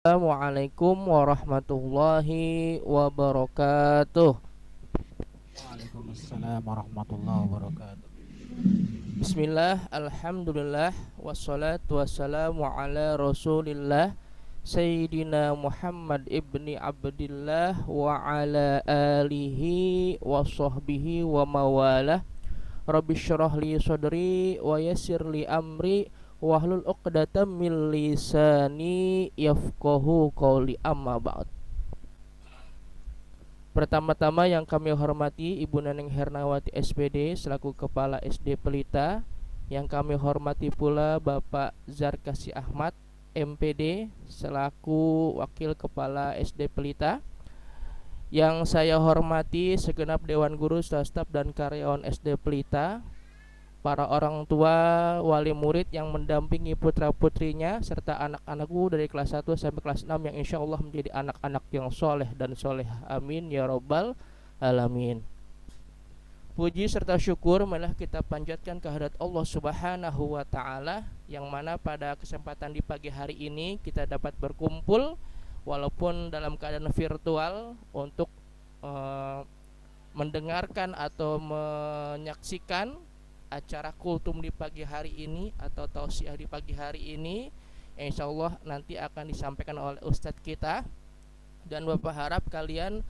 Assalamualaikum warahmatullahi wabarakatuh. Waalaikumsalam warahmatullahi wabarakatuh. Bismillah, alhamdulillah, wassalatu wassalamu ala rasulillah Sayyidina Muhammad ibni Abdillah wa ala alihi wa sahbihi wa mawalah. Rabbi syrah li sadri wa yassir li amri wahlul uqdatam min lisani yafqahu qawli, amma ba'd. Pertama-tama yang kami hormati Ibu Neneng Hernawati SPD selaku Kepala SD Pelita. Yang kami hormati pula Bapak Zarkasi Ahmad MPD selaku Wakil Kepala SD Pelita. Yang saya hormati segenap Dewan Guru, staf dan karyawan SD Pelita, para orang tua, wali murid yang mendampingi putra-putrinya, serta anak-anakku dari kelas 1 sampai kelas 6 yang insya Allah menjadi anak-anak yang soleh dan soleh. Amin ya robbal alamin. Puji serta syukur malah kita panjatkan kehadirat Allah Subhanahu wa Ta'ala, yang mana pada kesempatan di pagi hari ini kita dapat berkumpul walaupun dalam keadaan virtual untuk mendengarkan atau menyaksikan acara kultum di pagi hari ini atau tausiah di pagi hari ini. Insya Allah nanti akan disampaikan oleh Ustadz kita, dan Bapak harap kalian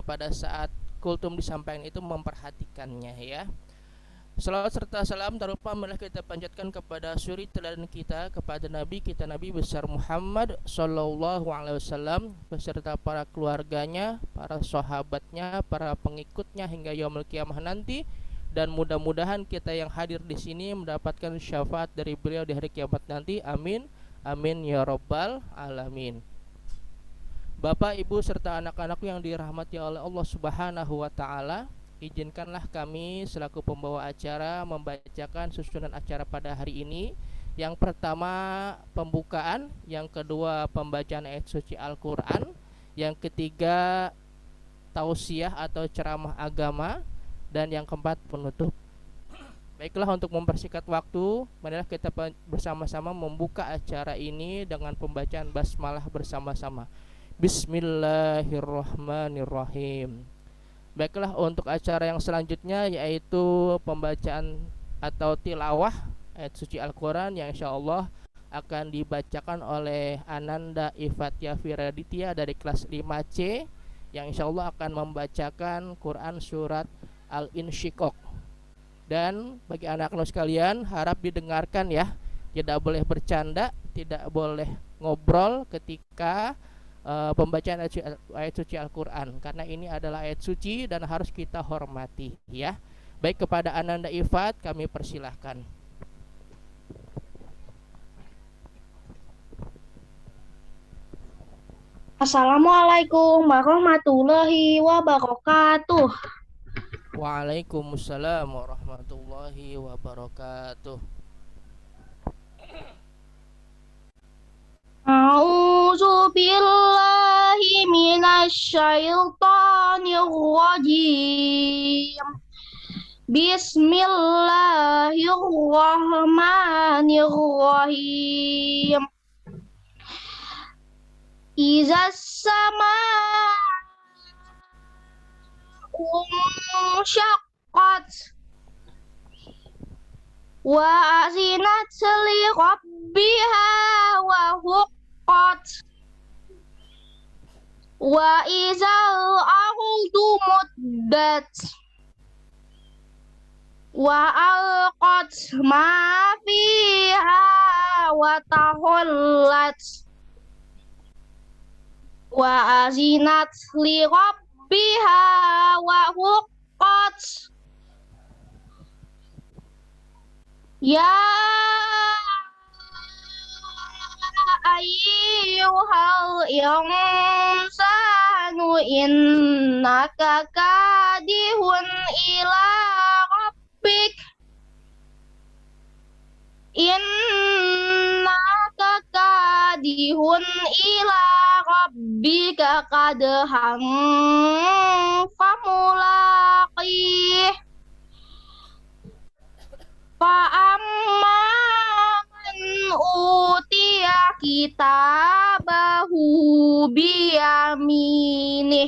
pada saat kultum disampaikan itu memperhatikannya ya. Salawat serta salam tak lupa marilah kita panjatkan kepada suri teladan kita, kepada Nabi kita Nabi besar Muhammad Sallallahu Alaihi Wasallam beserta para keluarganya, para sahabatnya, para pengikutnya hingga yaumul kiamah nanti. Dan mudah-mudahan kita yang hadir di sini mendapatkan syafaat dari beliau di hari kiamat nanti. Amin, amin ya robbal alamin. Bapak, Ibu serta anak-anakku yang dirahmati oleh Allah Subhanahu wa Ta'ala, izinkanlah kami selaku pembawa acara membacakan susunan acara pada hari ini. Yang pertama pembukaan, yang kedua pembacaan ayat suci Al-Quran, yang ketiga tausiah atau ceramah agama, dan yang keempat penutup. Baiklah, untuk mempersingkat waktu, marilah kita bersama-sama membuka acara ini dengan pembacaan basmalah bersama-sama. Bismillahirrahmanirrahim. Baiklah, untuk acara yang selanjutnya yaitu pembacaan atau tilawah ayat suci Al-Quran yang insya Allah akan dibacakan oleh Ananda Ifatia Firaditya dari kelas 5C, yang insya Allah akan membacakan Quran surat Al-Insyiqaq. Dan bagi anak-anak sekalian, harap didengarkan ya. Tidak boleh bercanda, tidak boleh ngobrol ketika pembacaan ayat suci Al-Quran, karena ini adalah ayat suci dan harus kita hormati ya. Baik, kepada Ananda Ifat kami persilahkan. Assalamualaikum warahmatullahi wabarakatuh. Waalaikumsalam warahmatullahi wabarakatuh. A'udzu billahi minasy syaithanir rajim. Bismillahirrahmanirrahim. Izas sama'u syaqqat wa azinat li rabbiha wa huqqat wa izal ardu muddat wa alqat ma fiha wa tahullat wa azinat li rabbiha wa huqqat. Ya ayyuhal insanu innaka kadihun ila rabbik innaka kadihun ila rabbika kadhan famulaqih. Fa'amman utiya kitab kitabahu biyaminih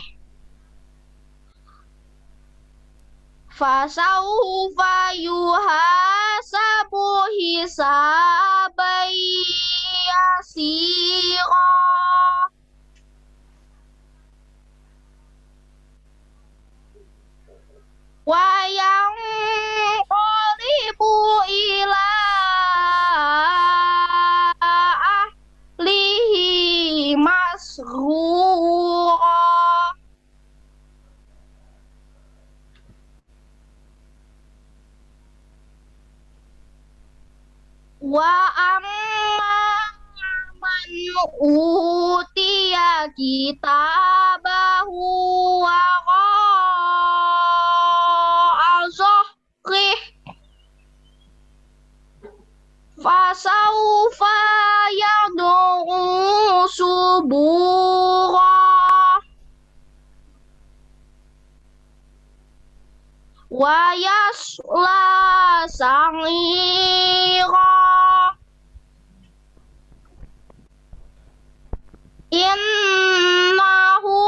fasawfa yuhasabu hisaban yasira wa yanqalibu ila ahlihi masrura. Wa amma man utiya kitabahu wa azahrih fasawfa yad'u subura wa yasla sa'ira. Innahu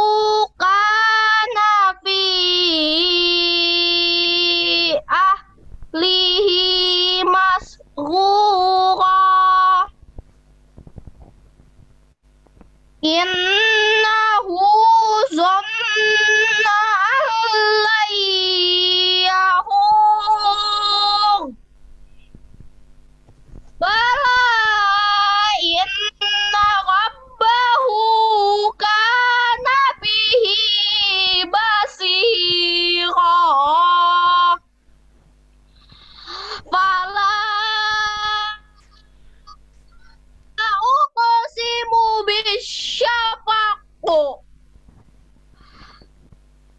kana fi ahlihi masrura. Innahu zanna an lan yahur. Bala inna rabbahu kana bihi basira. Fala uqsimu bisyafaq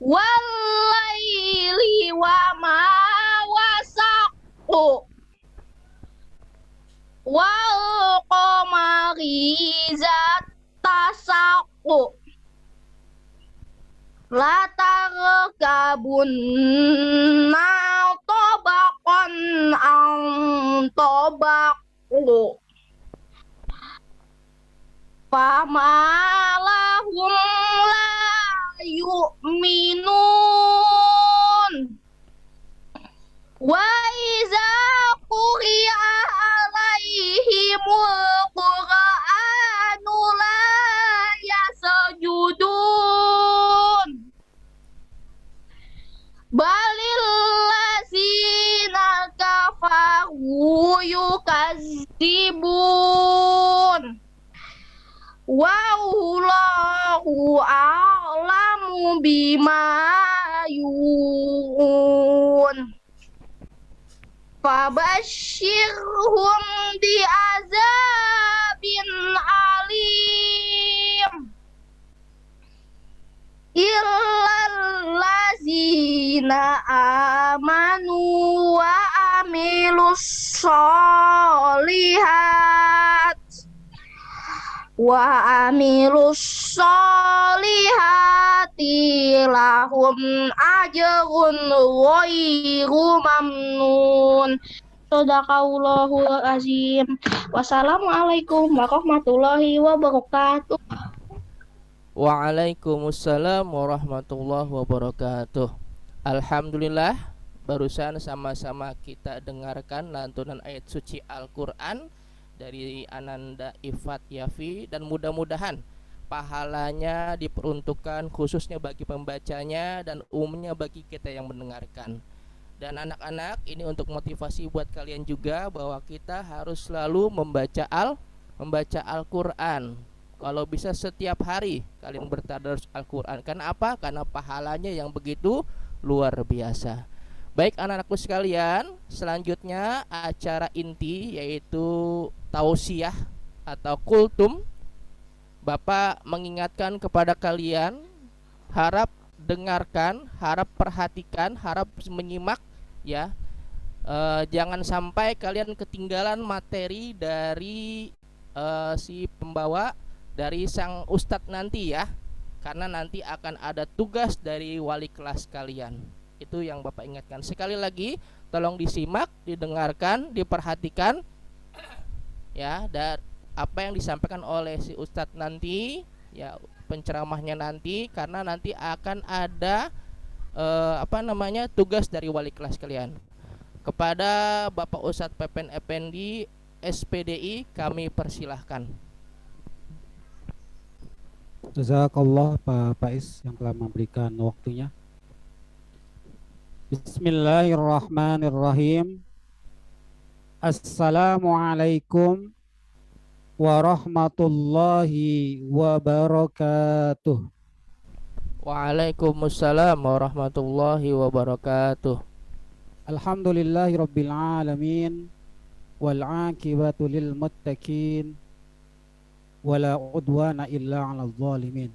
wal laili wa ma wasaq wal qamari iza tasaq la tarkabunna tabaqan an tabaq fama lahum la yu'minun wa iza quri'a alaihimul qur'anu la yasjudun balil lazina kafaru yukadzibun wallahu a'lamu bima yu'un fabashshirhum bi'azabin alim illal lazina amanu wa amilus solihat lahum ajrun ghairu mamnun. Shadaqallahul azim. Wassalamualaikum warahmatullahi wabarakatuh. Waalaikumsalam warahmatullahi wabarakatuh. Alhamdulillah, barusan sama-sama kita dengarkan lantunan ayat suci Al-Quran dari Ananda Ifat Yafi, dan mudah-mudahan pahalanya diperuntukkan khususnya bagi pembacanya dan umumnya bagi kita yang mendengarkan. Dan anak-anak, ini untuk motivasi buat kalian juga bahwa kita harus selalu membaca Al-Quran. Kalau bisa setiap hari kalian bertadarus Al-Quran. Karena apa? Karena pahalanya yang begitu luar biasa. Baik anak-anakku sekalian, selanjutnya acara inti yaitu tausiah atau kultum. Bapak mengingatkan kepada kalian, harap dengarkan, harap perhatikan, harap menyimak ya. Jangan sampai kalian ketinggalan materi dari si pembawa, dari sang ustadz nanti ya. Karena nanti akan ada tugas dari wali kelas kalian. Itu yang Bapak ingatkan. Sekali lagi, tolong disimak, didengarkan, diperhatikan ya, dan apa yang disampaikan oleh si ustadz nanti, ya penceramahnya nanti, karena nanti akan ada tugas dari wali kelas kalian. Kepada Bapak Ustadz Pepen Effendi SPDI kami persilahkan. Jazakallah Pak Faiz yang telah memberikan waktunya. Bismillahirrahmanirrahim. Assalamualaikum warahmatullahi wabarakatuh. Waalaikumsalam warahmatullahi wabarakatuh. Alhamdulillahi rabbil alamin wal aqibatu lil muttaqin wala udwana illa 'alal zalimin.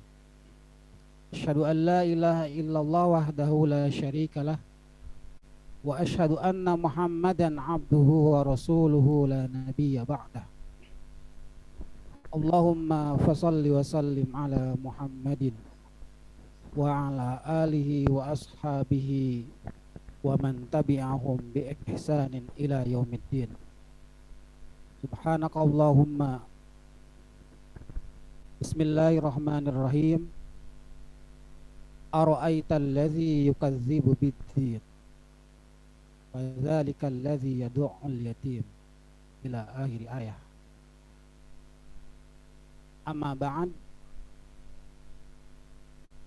Asyhadu an la ilaha illallah wahdahu la syarikalah wa asyhadu anna Muhammadan abduhu wa rasuluhu la nabiyya ba'dah. Allahumma fasalli wa sallim ala Muhammadin wa ala alihi wa ashabihi wa man tabi'ahum bi ihsanin ila yaumiddin. Subhanaka Allahumma. Bismillahirrahmanirrahim. Ara'aital ladzi yukadzibu bid-din wa dzalikal ladzi yad'ul yatim ila akhir ayat. Amma ba'd.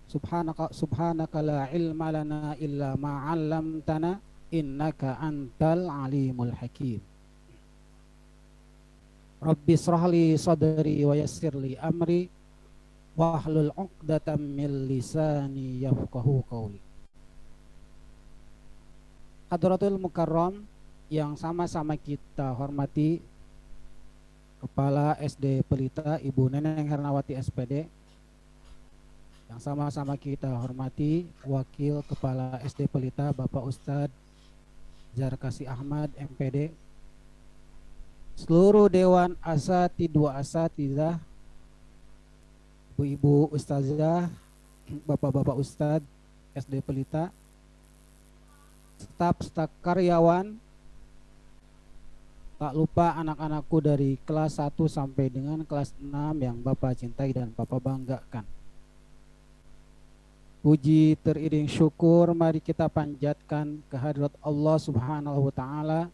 Subhanaka la ilma lana illa ma 'allamtana innaka antal alimul hakim. Rabbi israhli sadri wa yassirli amri wahlul 'uqdatam min lisani yafqahu qawli. Hadratul Mukarram yang sama-sama kita hormati, Kepala SD Pelita Ibu Neneng Hernawati SPD, yang sama-sama kita hormati Wakil Kepala SD Pelita Bapak Ustadz Zarkasi Ahmad MPD, seluruh Dewan Asatidu Asatidah, Ibu-ibu Ustazah, Bapak-bapak Ustadz SD Pelita, staf karyawan, tak lupa anak-anakku dari kelas 1 sampai dengan kelas 6 yang Bapak cintai dan Bapak banggakan. Puji teriring syukur mari kita panjatkan kehadirat Allah Subhanahu wa Ta'ala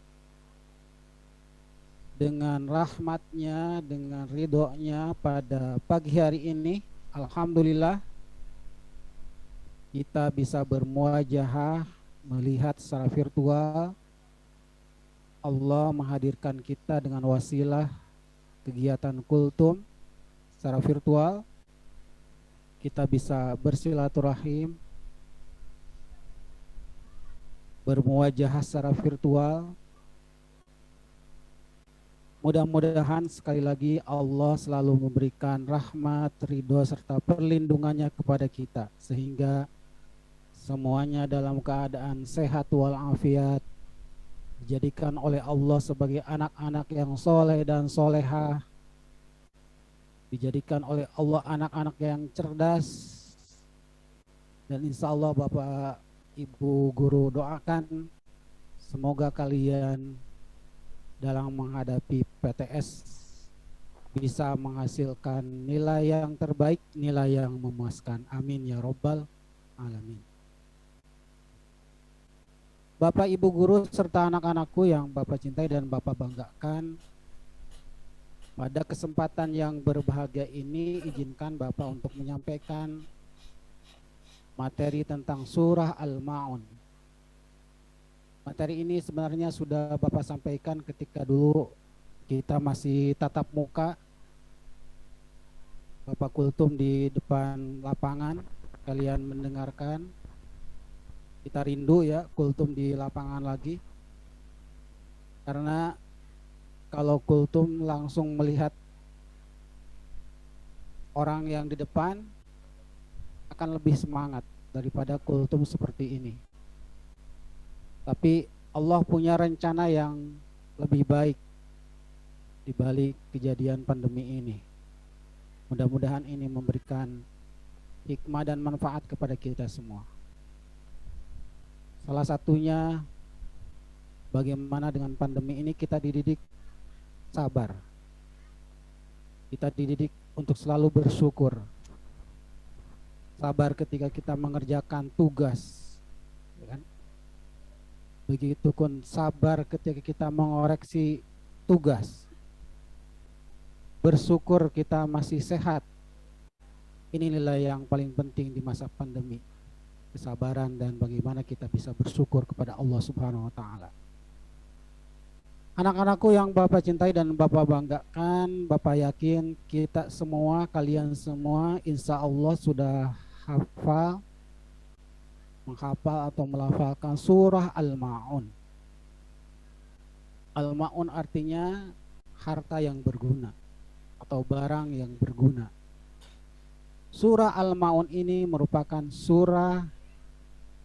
dengan rahmatnya, dengan ridhonya pada pagi hari ini. Alhamdulillah kita bisa bermuajahah, melihat secara virtual. Allah menghadirkan kita dengan wasilah kegiatan kultum secara virtual. Kita bisa bersilaturahim, bermuajahah secara virtual. Mudah-mudahan sekali lagi Allah selalu memberikan rahmat, ridho serta perlindungannya kepada kita, sehingga semuanya dalam keadaan sehat walafiat, dijadikan oleh Allah sebagai anak-anak yang soleh dan solehah, dijadikan oleh Allah anak-anak yang cerdas. Dan insya Allah Bapak Ibu Guru doakan semoga kalian dalam menghadapi PTS bisa menghasilkan nilai yang terbaik, nilai yang memuaskan. Amin ya Rabbal Alamin. Bapak Ibu Guru serta anak-anakku yang Bapak cintai dan Bapak banggakan, pada kesempatan yang berbahagia ini izinkan Bapak untuk menyampaikan materi tentang surah Al-Ma'un. Materi ini sebenarnya sudah Bapak sampaikan ketika dulu kita masih tatap muka, Bapak kultum di depan lapangan, kalian mendengarkan. Kita rindu ya kultum di lapangan lagi, karena kalau kultum langsung melihat orang yang di depan akan lebih semangat daripada kultum seperti ini. Tapi Allah punya rencana yang lebih baik di balik kejadian pandemi ini. Mudah-mudahan ini memberikan hikmah dan manfaat kepada kita semua. Salah satunya bagaimana dengan pandemi ini kita dididik sabar. Kita dididik untuk selalu bersyukur, sabar ketika kita mengerjakan tugas, ya kan? Begitupun sabar ketika kita mengoreksi tugas, bersyukur kita masih sehat. Ini nilai yang paling penting di masa pandemi, kesabaran dan bagaimana kita bisa bersyukur kepada Allah Subhanahu wa Ta'ala. Anak-anakku yang Bapak cintai dan Bapak banggakan, Bapak yakin kita semua, kalian semua insya Allah sudah menghafal atau melafalkan surah Al-Ma'un. Al-Ma'un artinya harta yang berguna atau barang yang berguna. Surah Al-Ma'un ini merupakan surah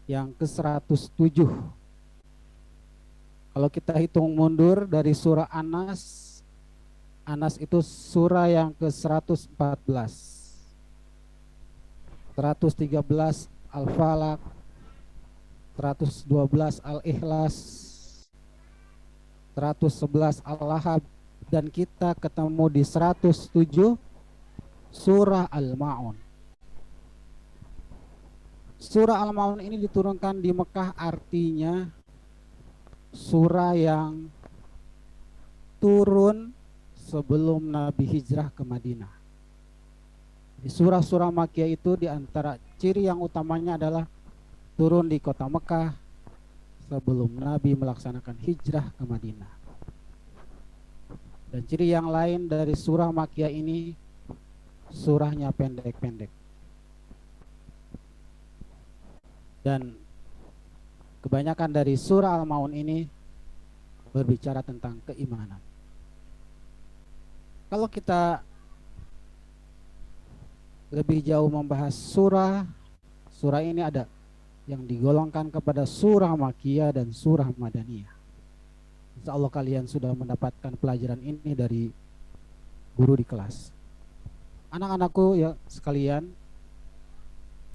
yang ke-107. Kalau kita hitung mundur dari surah Anas itu surah yang ke-114. 113 Al-Falaq, 112 Al-Ikhlas, 111 Al-Lahab, dan kita ketemu di 107 surah Al-Ma'un. Surah Al-Ma'un ini diturunkan di Mekah, artinya surah yang turun sebelum Nabi hijrah ke Madinah. Di surah-surah Makkiyah itu diantara ciri yang utamanya adalah turun di kota Mekah sebelum Nabi melaksanakan hijrah ke Madinah. Dan ciri yang lain dari surah Makkiyah ini, surahnya pendek-pendek. Dan kebanyakan dari surah Al-Ma'un ini berbicara tentang keimanan. Kalau kita lebih jauh membahas surah ini ada yang digolongkan kepada surah Makkiyah dan surah Madaniyah. Insya Allah kalian sudah mendapatkan pelajaran ini dari guru di kelas. Anak-anakku ya sekalian,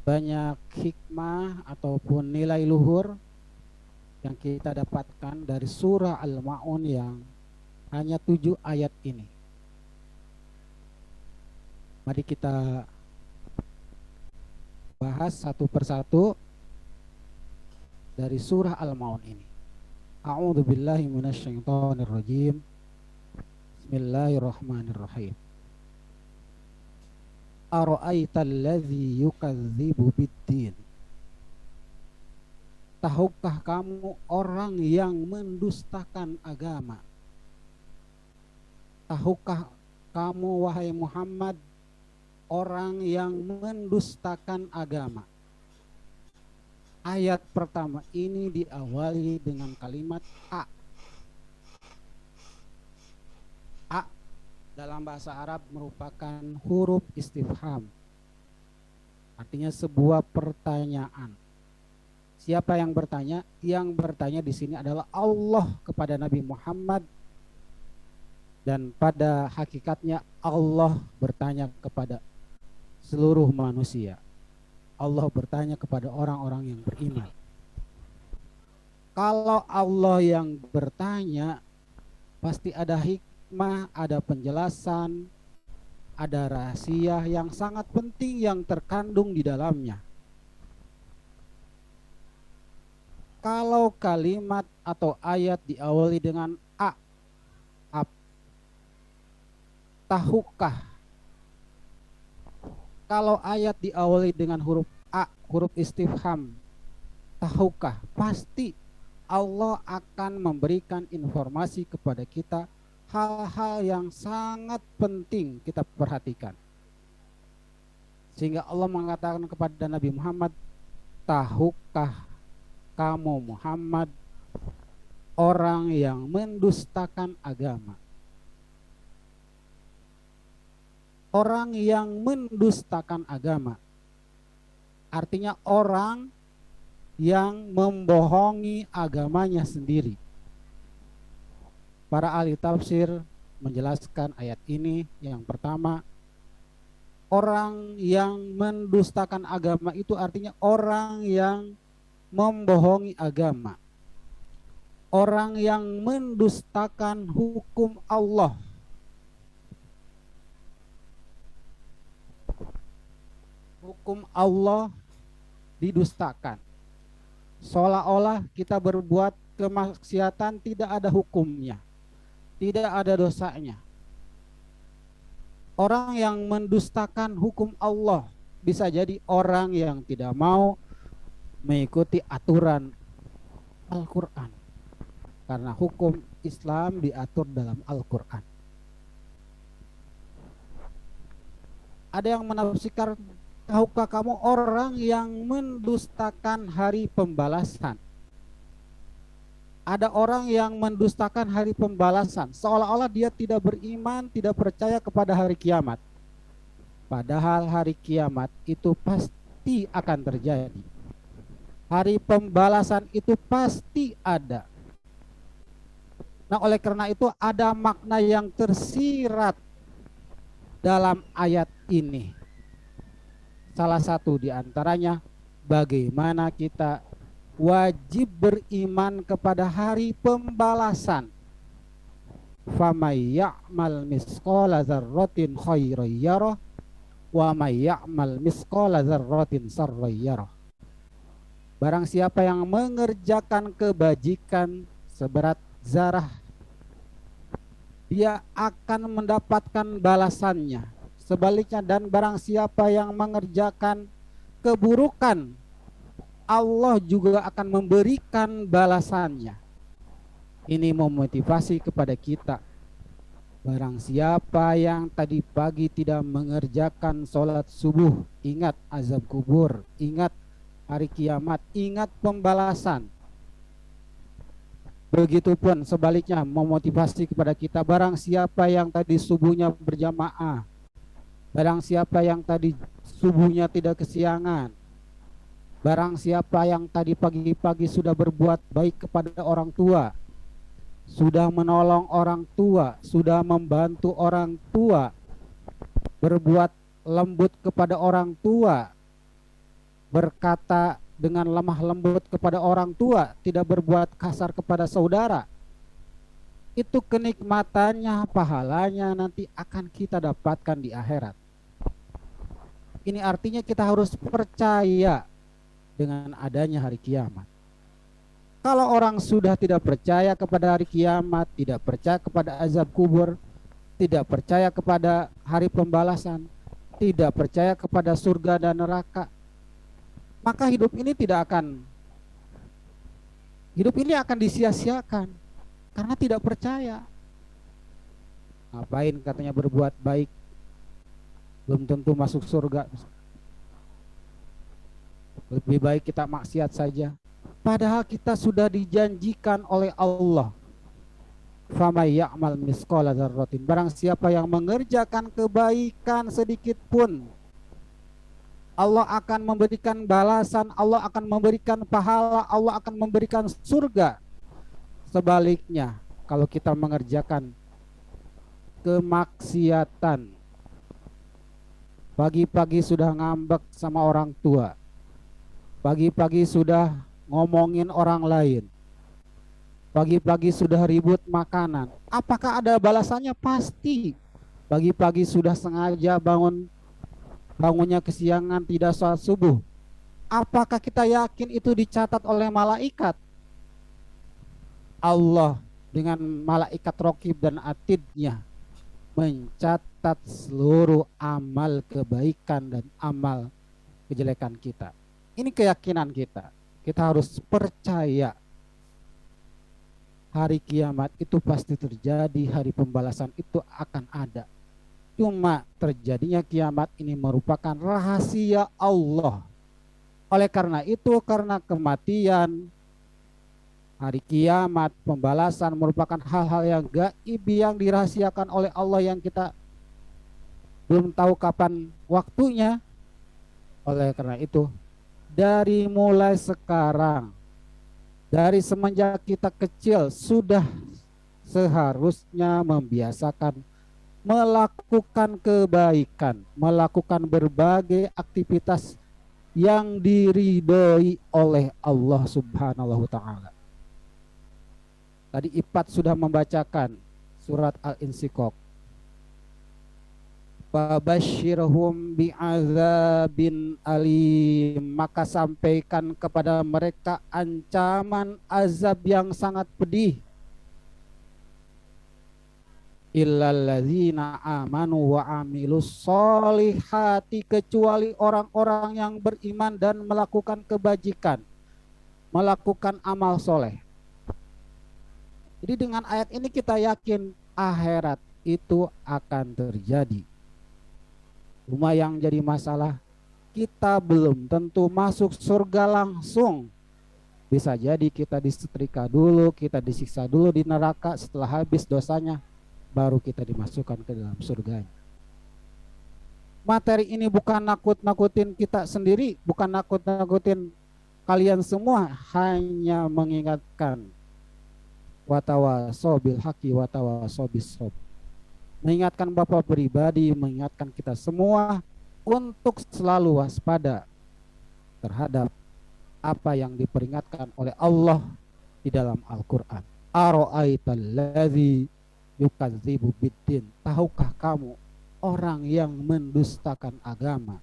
banyak hikmah ataupun nilai luhur yang kita dapatkan dari surah Al-Ma'un yang hanya 7 ayat ini. Mari kita bahas satu persatu dari surah Al-Ma'un ini. A'udzu billahi minasyaitonir rajim. Bismillahirrahmanirrahim. Ara'aital ladzi yukadzibu biddin. Tahukah kamu orang yang mendustakan agama? Tahukah kamu wahai Muhammad orang yang mendustakan agama? Ayat pertama ini diawali dengan kalimat a. A dalam bahasa Arab merupakan huruf istifham. Artinya sebuah pertanyaan. Siapa yang bertanya? Yang bertanya di sini adalah Allah kepada Nabi Muhammad. Dan pada hakikatnya Allah bertanya kepada seluruh manusia. Allah bertanya kepada orang-orang yang beriman. Kalau Allah yang bertanya, pasti ada hikmah, ada penjelasan, ada rahasia yang sangat penting yang terkandung di dalamnya. Kalau kalimat atau ayat diawali dengan a, tahukah? Kalau ayat diawali dengan huruf a, huruf istifham, tahukah? Pasti Allah akan memberikan informasi kepada kita hal-hal yang sangat penting kita perhatikan. Sehingga Allah mengatakan kepada Nabi Muhammad, tahukah kamu Muhammad orang yang mendustakan agama? Orang yang mendustakan agama artinya orang yang membohongi agamanya sendiri. Para ahli tafsir menjelaskan ayat ini. Yang pertama, orang yang mendustakan agama itu artinya orang yang membohongi agama, orang yang mendustakan hukum Allah. hukum Allah didustakan. Seolah-olah kita berbuat kemaksiatan tidak ada hukumnya, tidak ada dosanya. Orang yang mendustakan hukum Allah bisa jadi orang yang tidak mau mengikuti aturan Al-Quran, karena hukum Islam diatur dalam Al-Quran. Ada yang menafsirkan, tahukah kamu orang yang mendustakan hari pembalasan? Ada orang yang mendustakan hari pembalasan, seolah-olah dia tidak beriman, tidak percaya kepada hari kiamat. Padahal hari kiamat itu pasti akan terjadi. Hari pembalasan itu pasti ada. Nah, oleh karena itu ada makna yang tersirat dalam ayat ini. Salah satu di antaranya, bagaimana kita wajib beriman kepada hari pembalasan. Famay ya'mal misqala dzarratin khairan yarah wa may ya'mal misqala dzarratin sarran yarah. Barang siapa yang mengerjakan kebajikan seberat zarah, dia akan mendapatkan balasannya. Sebaliknya, dan barang siapa yang mengerjakan keburukan, Allah juga akan memberikan balasannya. Ini memotivasi kepada kita. Barang siapa yang tadi pagi tidak mengerjakan sholat subuh, ingat azab kubur, ingat hari kiamat, ingat pembalasan. Begitupun sebaliknya memotivasi kepada kita. Barang siapa yang tadi subuhnya berjamaah, barang siapa yang tadi subuhnya tidak kesiangan, barang siapa yang tadi pagi-pagi sudah berbuat baik kepada orang tua, sudah menolong orang tua, sudah membantu orang tua, berbuat lembut kepada orang tua, berkata dengan lemah lembut kepada orang tua, tidak berbuat kasar kepada saudara, itu kenikmatannya, pahalanya nanti akan kita dapatkan di akhirat. Ini artinya kita harus percaya dengan adanya hari kiamat. Kalau orang sudah tidak percaya kepada hari kiamat, tidak percaya kepada azab kubur, tidak percaya kepada hari pembalasan, tidak percaya kepada surga dan neraka, maka hidup ini akan disia-siakan karena tidak percaya. Ngapain katanya berbuat baik, belum tentu masuk surga. Lebih baik kita maksiat saja. Padahal kita sudah dijanjikan oleh Allah, famay ya'mal misqala dzarratin, barang siapa yang mengerjakan kebaikan sedikit pun, Allah akan memberikan balasan, Allah akan memberikan pahala, Allah akan memberikan surga. Sebaliknya, kalau kita mengerjakan kemaksiatan, pagi-pagi sudah ngambek sama orang tua, pagi-pagi sudah ngomongin orang lain, pagi-pagi sudah ribut makanan, apakah ada balasannya? Pasti. Pagi-pagi sudah sengaja bangunnya kesiangan, tidak sholat subuh, apakah kita yakin itu dicatat oleh malaikat? Allah dengan malaikat Raqib dan Atidnya mencatat seluruh amal kebaikan dan amal kejelekan kita. Ini keyakinan kita. Kita harus percaya hari kiamat itu pasti terjadi, hari pembalasan itu akan ada. Cuma terjadinya kiamat ini merupakan rahasia Allah. Oleh karena itu, karena kematian, hari kiamat, pembalasan merupakan hal-hal yang gaib yang dirahasiakan oleh Allah yang kita belum tahu kapan waktunya. Oleh karena itu, dari mulai sekarang, dari semenjak kita kecil, sudah seharusnya membiasakan melakukan kebaikan, melakukan berbagai aktivitas yang diridhoi oleh Allah Subhanahu wa Ta'ala. Tadi Ipat sudah membacakan surat Al-Insyiqaq. Fabashshirhum bi'adzabin alim, maka sampaikan kepada mereka ancaman azab yang sangat pedih. Illalladzina amanu wa amilus solihati, kecuali orang-orang yang beriman dan melakukan kebajikan, melakukan amal soleh. Jadi dengan ayat ini kita yakin akhirat itu akan terjadi. Cuma yang jadi masalah, kita belum tentu masuk surga langsung. Bisa jadi kita disetrika dulu, kita disiksa dulu di neraka, setelah habis dosanya baru kita dimasukkan ke dalam surganya. Materi ini bukan nakut-nakutin kita sendiri, bukan nakut-nakutin kalian semua, hanya mengingatkan watawasau bil haqi watawasau bis sabr. Mengingatkan Bapak pribadi, mengingatkan kita semua untuk selalu waspada terhadap apa yang diperingatkan oleh Allah di dalam Al-Quran. Ara'aital ladzi yukadzibu biddin, tahukah kamu orang yang mendustakan agama?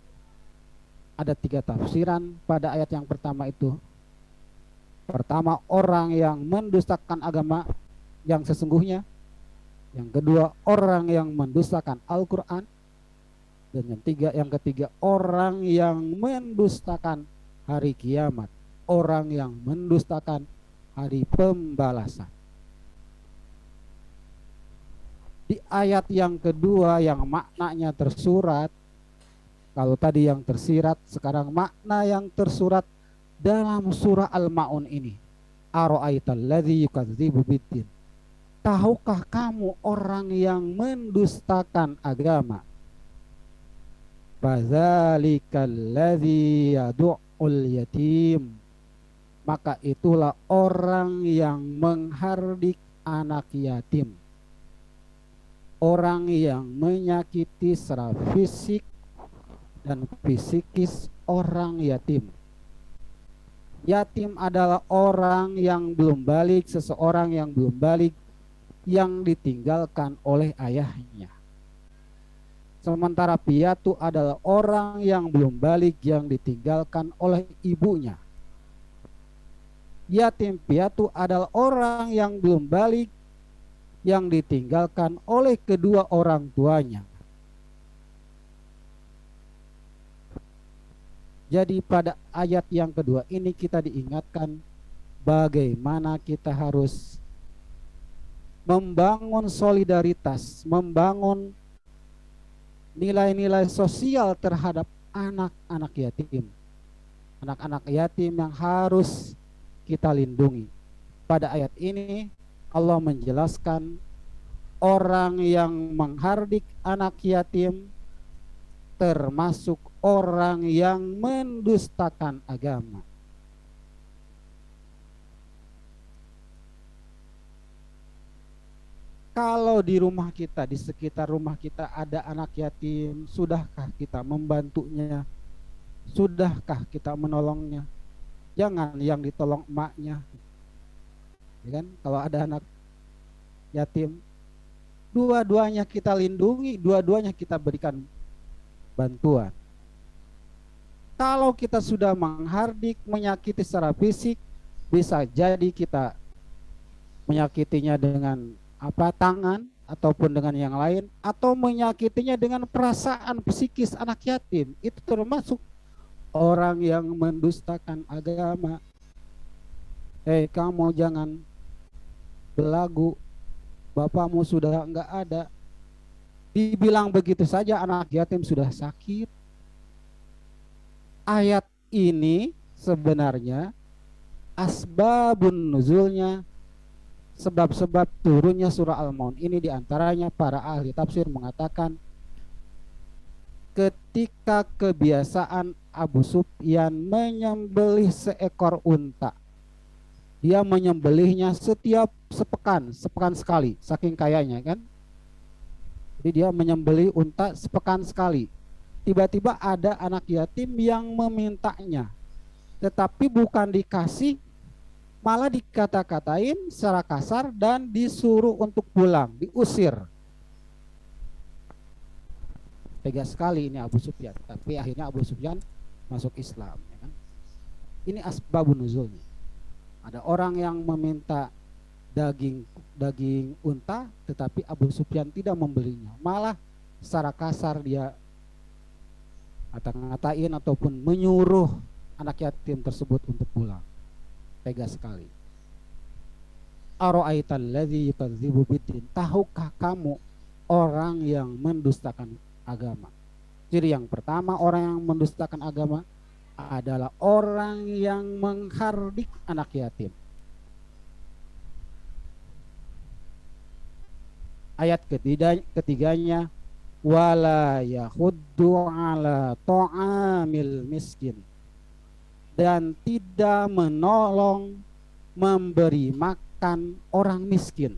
Ada 3 tafsiran pada ayat yang pertama itu. Pertama, orang yang mendustakan agama yang sesungguhnya. Yang kedua, orang yang mendustakan Al-Quran. Dan yang ketiga, orang yang mendustakan hari kiamat, orang yang mendustakan hari pembalasan. Di ayat yang kedua yang maknanya tersurat, kalau tadi yang tersirat, sekarang makna yang tersurat dalam surah Al-Ma'un ini. Ara'aital ladzi yukadzibu biddin, tahukah kamu orang yang mendustakan agama? Fadzalikal ladzi yad'ul yatim, maka itulah orang yang menghardik anak yatim, orang yang menyakiti secara fisik dan psikis orang yatim. Yatim adalah orang yang belum balik, seseorang yang belum balik, yang ditinggalkan oleh ayahnya. Sementara piatu adalah orang yang belum balik, yang ditinggalkan oleh ibunya. Yatim piatu adalah orang yang belum balik, yang ditinggalkan oleh kedua orang tuanya. Jadi pada ayat yang kedua ini kita diingatkan bagaimana kita harus membangun solidaritas, membangun nilai-nilai sosial terhadap anak-anak yatim. Anak-anak yatim yang harus kita lindungi. Pada ayat ini Allah menjelaskan orang yang menghardik anak yatim termasuk orang yang mendustakan agama. Kalau di rumah kita, di sekitar rumah kita ada anak yatim, sudahkah kita membantunya? Sudahkah kita menolongnya? Jangan yang ditolong emaknya. Ya kan? Kalau ada anak yatim, dua-duanya kita lindungi, dua-duanya kita berikan bantuan. Kalau kita sudah menghardik, menyakiti secara fisik, bisa jadi kita menyakitinya dengan tangan ataupun dengan yang lain, atau menyakitinya dengan perasaan psikis anak yatim. Itu termasuk orang yang mendustakan agama. Kamu jangan belagu, bapakmu sudah enggak ada. Dibilang begitu saja anak yatim sudah sakit. Ayat ini sebenarnya asbabun nuzulnya, sebab-sebab turunnya surah Al-Maun ini diantaranya para ahli tafsir mengatakan ketika kebiasaan Abu Sufyan menyembelih seekor unta. Dia menyembelihnya setiap sepekan sekali, saking kayanya kan. Jadi dia menyembelih unta sepekan sekali. Tiba-tiba ada anak yatim yang memintanya, tetapi bukan dikasih, malah dikata-katain secara kasar dan disuruh untuk pulang, diusir. Tegas sekali ini Abu Sufyan, tapi akhirnya Abu Sufyan masuk Islam, ya kan? Ini asbabun nuzulnya. Ada orang yang meminta daging unta, tetapi Abu Sufyan tidak membelinya, malah secara kasar dia ngata-ngatain ataupun menyuruh anak yatim tersebut untuk pulang. Tegas sekali. Ara'aital ladzi yukadzibu biddin, tahukah kamu orang yang mendustakan agama? Ciri yang pertama orang yang mendustakan agama adalah orang yang menghardik anak yatim. Ayat ketiganya, wala yahuddu ala ta'amil miskin, dan tidak menolong memberi makan orang miskin.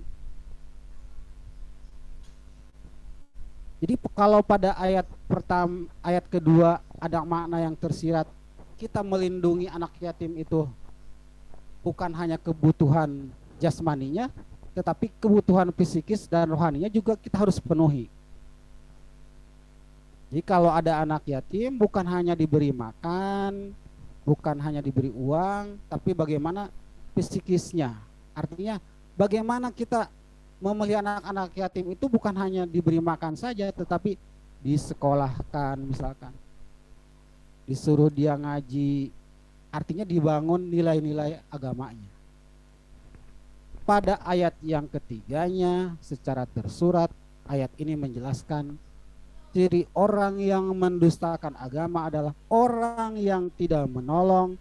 Jadi kalau pada ayat pertama, ayat kedua ada makna yang tersirat, kita melindungi anak yatim itu bukan hanya kebutuhan jasmaninya, tetapi kebutuhan psikis dan rohaninya juga kita harus penuhi. Jadi kalau ada anak yatim bukan hanya diberi makan, bukan hanya diberi uang, tapi bagaimana psikisnya. Artinya bagaimana kita memelihara anak-anak yatim itu bukan hanya diberi makan saja, tetapi disekolahkan misalkan, disuruh dia ngaji, artinya dibangun nilai-nilai agamanya. Pada ayat yang ketiganya secara tersurat, ayat ini menjelaskan ciri orang yang mendustakan agama adalah orang yang tidak menolong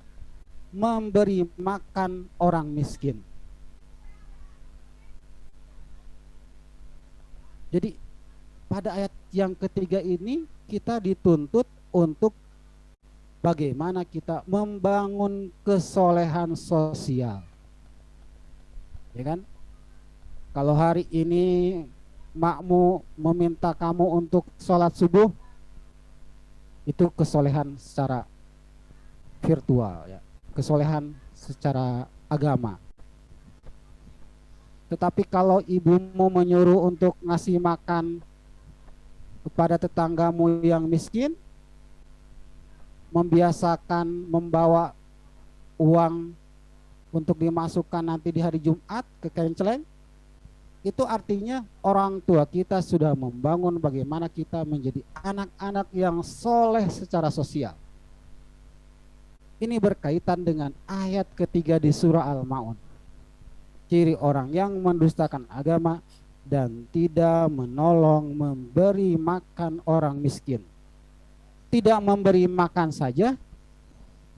memberi makan orang miskin. Jadi pada ayat yang ketiga ini kita dituntut untuk bagaimana kita membangun kesolehan sosial. Ya kan? Kalau hari ini makmu meminta kamu untuk sholat subuh, itu kesolehan secara virtual, ya, kesolehan secara agama. Tetapi kalau ibumu menyuruh untuk ngasih makan kepada tetanggamu yang miskin, membiasakan membawa uang untuk dimasukkan nanti di hari Jumat ke kenceleng, itu artinya orang tua kita sudah membangun bagaimana kita menjadi anak-anak yang soleh secara sosial. Ini berkaitan dengan ayat ketiga di surah Al-Ma'un. Ciri orang yang mendustakan agama dan tidak menolong memberi makan orang miskin. Tidak memberi makan saja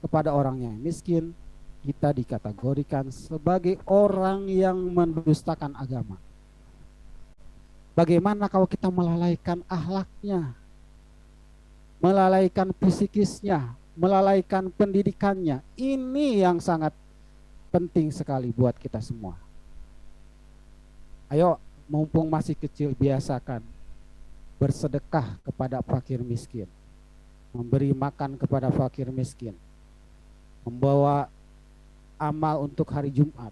kepada orang yang miskin, kita dikategorikan sebagai orang yang mendustakan agama. Bagaimana kalau kita melalaikan akhlaknya, melalaikan psikisnya, melalaikan pendidikannya? Ini yang sangat penting sekali buat kita semua. Ayo, mumpung masih kecil, biasakan bersedekah kepada fakir miskin, memberi makan kepada fakir miskin, membawa amal untuk hari Jumat.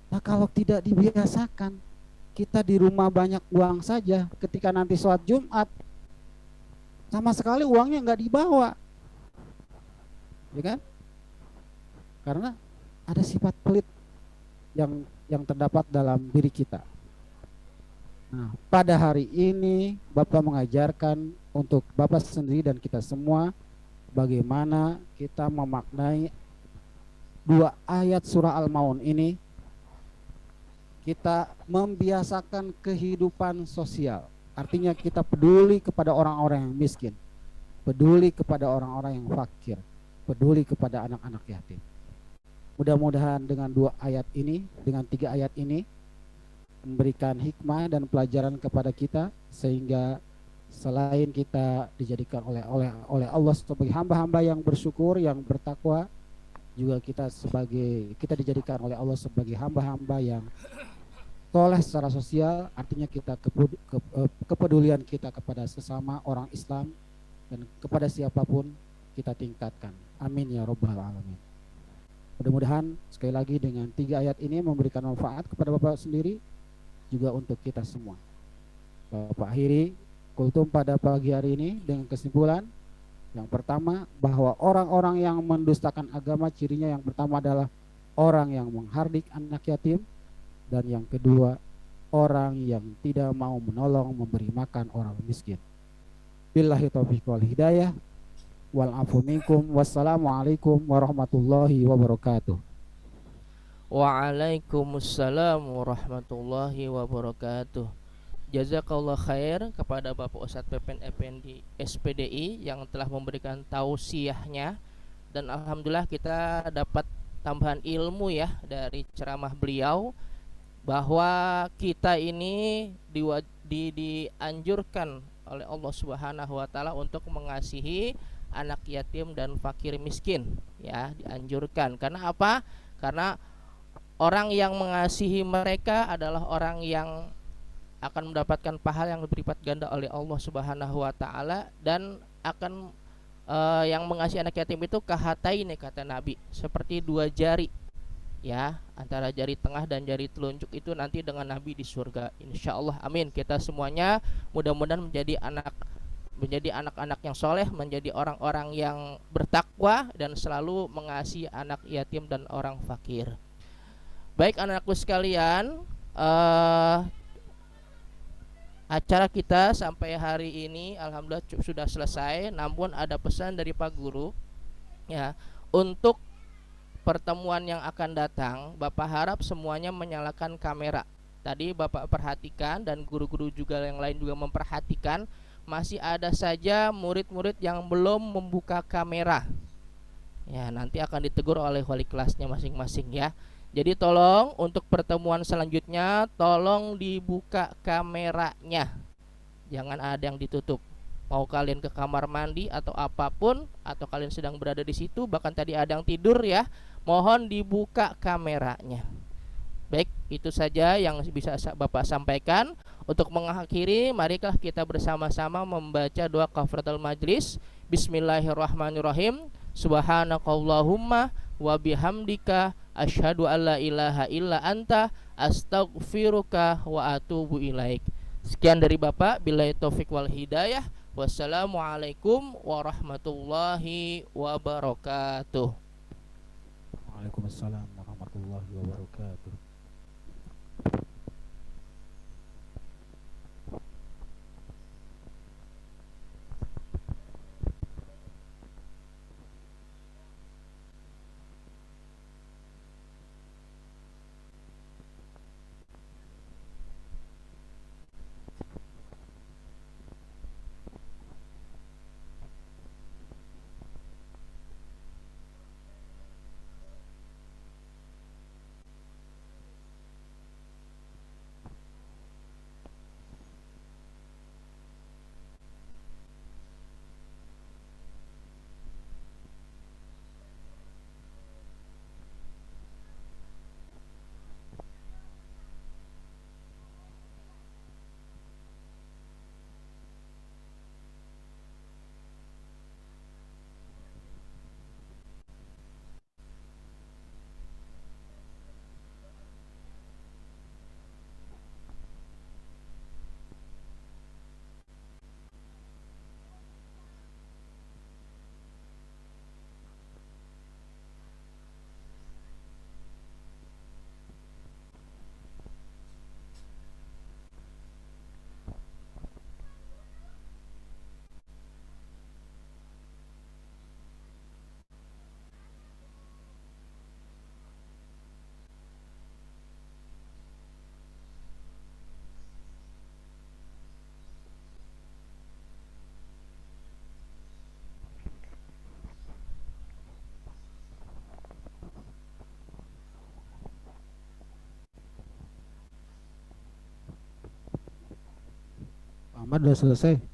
Nah, kalau tidak dibiasakan, kita di rumah banyak uang saja, ketika nanti sholat Jumat sama sekali uangnya nggak dibawa, ya kan? Karena ada sifat pelit yang terdapat dalam diri kita. Nah, pada hari ini Bapak mengajarkan untuk Bapak sendiri dan kita semua bagaimana kita memaknai dua ayat surah Al-Maun ini. Kita membiasakan kehidupan sosial, artinya kita peduli kepada orang-orang yang miskin, peduli kepada orang-orang yang fakir, peduli kepada anak-anak yatim. Mudah-mudahan dengan dua ayat ini, dengan tiga ayat ini, memberikan hikmah dan pelajaran kepada kita, sehingga selain kita dijadikan oleh Allah sebagai hamba-hamba yang bersyukur, yang bertakwa, juga kita dijadikan oleh Allah sebagai hamba-hamba yang soleh secara sosial. Artinya kita kepedulian kita kepada sesama orang Islam dan kepada siapapun kita tingkatkan. Amin ya rabbal alamin. Mudah-mudahan sekali lagi dengan tiga ayat ini memberikan manfaat kepada Bapak sendiri, juga untuk kita semua. Bapak akhiri kultum pada pagi hari ini dengan kesimpulan. Yang pertama, bahwa orang-orang yang mendustakan agama cirinya yang pertama adalah orang yang menghardik anak yatim, dan yang kedua, orang yang tidak mau menolong memberi makan orang miskin. Billahi taufiq wal hidayah, wal afu minkum, wassalamualaikum warahmatullahi wabarakatuh. Waalaikumsalam warahmatullahi wabarakatuh. Jazakallah khair kepada Bapak Ustadz Pepen Effendi SPDI yang telah memberikan tausiahnya, dan alhamdulillah kita dapat tambahan ilmu ya dari ceramah beliau, bahwa kita ini dianjurkan oleh Allah Subhanahu wa taala untuk mengasihi anak yatim dan fakir miskin, ya, dianjurkan. Karena apa? Karena orang yang mengasihi mereka adalah orang yang akan mendapatkan pahala yang berlipat ganda oleh Allah Subhanahu wa taala, dan akan yang mengasihi anak yatim itu kahataini, kata Nabi, seperti dua jari, ya, antara jari tengah dan jari telunjuk itu nanti dengan Nabi di surga, insya Allah. Amin. Kita semuanya mudah-mudahan menjadi anak-anak yang soleh, menjadi orang-orang yang bertakwa dan selalu mengasihi anak yatim dan orang fakir. Baik anak-anakku sekalian, acara kita sampai hari ini alhamdulillah sudah selesai. Namun ada pesan dari Pak Guru, ya, untuk pertemuan yang akan datang, Bapak harap semuanya menyalakan kamera. Tadi Bapak perhatikan dan guru-guru juga yang lain juga memperhatikan, masih ada saja murid-murid yang belum membuka kamera. Ya, nanti akan ditegur oleh wali kelasnya masing-masing ya. Jadi tolong untuk pertemuan selanjutnya tolong dibuka kameranya. Jangan ada yang ditutup. Mau kalian ke kamar mandi atau apapun, atau kalian sedang berada di situ, bahkan tadi ada yang tidur ya, mohon dibuka kameranya. Baik, itu saja yang bisa Bapak sampaikan. Untuk mengakhiri, marilah kita bersama-sama membaca doa kafaratul majlis. Bismillahirrahmanirrahim. Subhanakallahumma wa bihamdika asyhadu alla ilaha illa anta astaghfiruka wa atubu ilaik. Sekian dari Bapak, billahi taufik wal hidayah. Wassalamualaikum warahmatullahi wabarakatuh. Waalaikumsalam warahmatullahi wabarakatuh. Ahmad udah selesai.